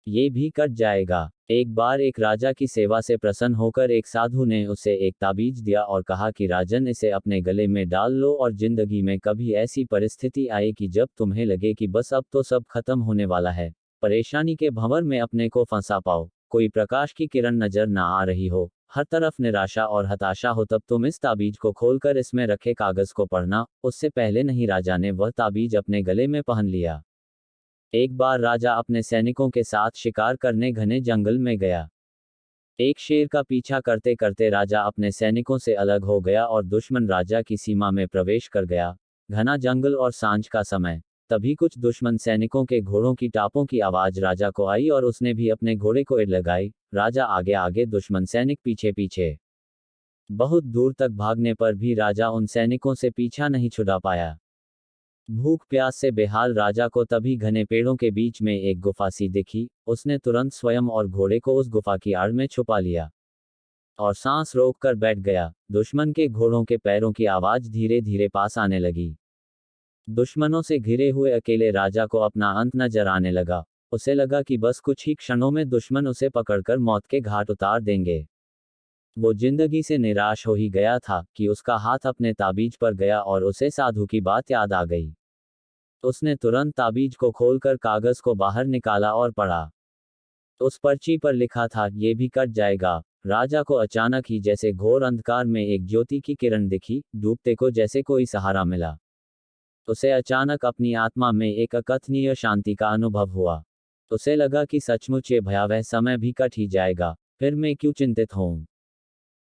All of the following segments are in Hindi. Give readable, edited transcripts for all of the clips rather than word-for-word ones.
ये भी कट जाएगा। एक बार एक राजा की सेवा से प्रसन्न होकर एक साधु ने उसे एक ताबीज दिया और कहा कि राजन, इसे अपने गले में डाल लो और जिंदगी में कभी ऐसी परिस्थिति आए कि जब तुम्हें लगे कि बस अब तो सब खत्म होने वाला है, परेशानी के भंवर में अपने को फंसा पाओ, कोई प्रकाश की किरण नजर ना आ रही हो, हर तरफ निराशा और हताशा हो, तब तुम इस ताबीज को खोलकर इसमें रखे कागज को पढ़ना। उससे पहले नहीं राजा ने वह ताबीज अपने गले में पहन लिया। एक बार राजा अपने सैनिकों के साथ शिकार करने घने जंगल में गया। एक शेर का पीछा करते करते राजा अपने सैनिकों से अलग हो गया और दुश्मन राजा की सीमा में प्रवेश कर गया। घना जंगल और सांझ का समय। तभी कुछ दुश्मन सैनिकों के घोड़ों की टापों की आवाज राजा को आई और उसने भी अपने घोड़े को एड़ लगाई। राजा आगे आगे, दुश्मन सैनिक पीछे पीछे। बहुत दूर तक भागने पर भी राजा उन सैनिकों से पीछा नहीं छुड़ा पाया। भूख प्यास से बेहाल राजा को तभी घने पेड़ों के बीच में एक गुफा सी दिखी। उसने तुरंत स्वयं और घोड़े को उस गुफा की आड़ में छुपा लिया और सांस रोककर बैठ गया। दुश्मन के घोड़ों के पैरों की आवाज धीरे धीरे पास आने लगी। दुश्मनों से घिरे हुए अकेले राजा को अपना अंत नजर आने लगा। उसे लगा कि बस कुछ ही क्षणों में दुश्मन उसे पकड़कर मौत के घाट उतार देंगे। वो जिंदगी से निराश हो ही गया था कि उसका हाथ अपने ताबीज पर गया और उसे साधु की बात याद आ गई। उसने तुरंत ताबीज को खोलकर कागज को बाहर निकाला और पढ़ा। उस पर्ची पर लिखा था, ये भी कट जाएगा। राजा को अचानक ही जैसे घोर अंधकार में एक ज्योति की किरण दिखी, डूबते को जैसे कोई सहारा मिला। उसे अचानक अपनी आत्मा में एक अकथनीय शांति का अनुभव हुआ। उसे लगा कि सचमुच ये भयावह समय भी कट ही जाएगा, फिर मैं क्यों चिंतित हूँ।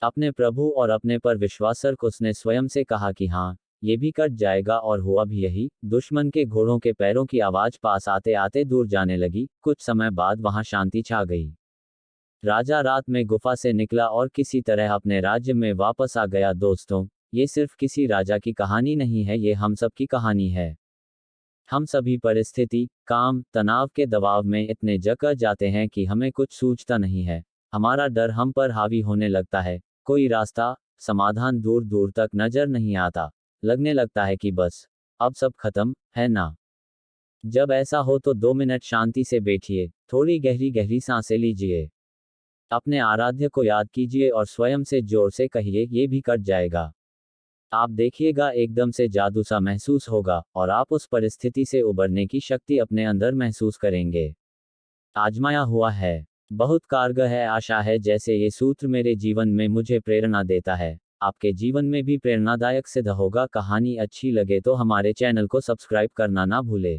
अपने प्रभु और अपने पर विश्वास रख उसने स्वयं से कहा कि हाँ, ये भी कट जाएगा, और हुआ भी यही। दुश्मन के घोड़ों के पैरों की आवाज पास आते आते दूर जाने लगी। कुछ समय बाद वहां शांति छा गई। राजा रात में गुफा से निकला और किसी तरह अपने राज्य में वापस आ गया। दोस्तों, ये सिर्फ किसी राजा की कहानी नहीं है, ये हम सब की कहानी है। हम सभी परिस्थिति, काम, तनाव के दबाव में इतने जकड़ जाते हैं कि हमें कुछ सूझता नहीं है। हमारा डर हम पर हावी होने लगता है। कोई रास्ता, समाधान दूर दूर तक नजर नहीं आता। लगने लगता है कि बस अब सब खत्म है ना। जब ऐसा हो तो 2 मिनट शांति से बैठिए, थोड़ी गहरी गहरी सांसें लीजिए, अपने आराध्य को याद कीजिए और स्वयं से जोर से कहिए, ये भी कट जाएगा। आप देखिएगा, एकदम से जादू सा महसूस होगा और आप उस परिस्थिति से उबरने की शक्ति अपने अंदर महसूस करेंगे। आजमाया हुआ है, बहुत कारगर है। आशा है जैसे ये सूत्र मेरे जीवन में मुझे प्रेरणा देता है, आपके जीवन में भी प्रेरणादायक सिद्ध होगा। कहानी अच्छी लगे तो हमारे चैनल को सब्सक्राइब करना ना भूले।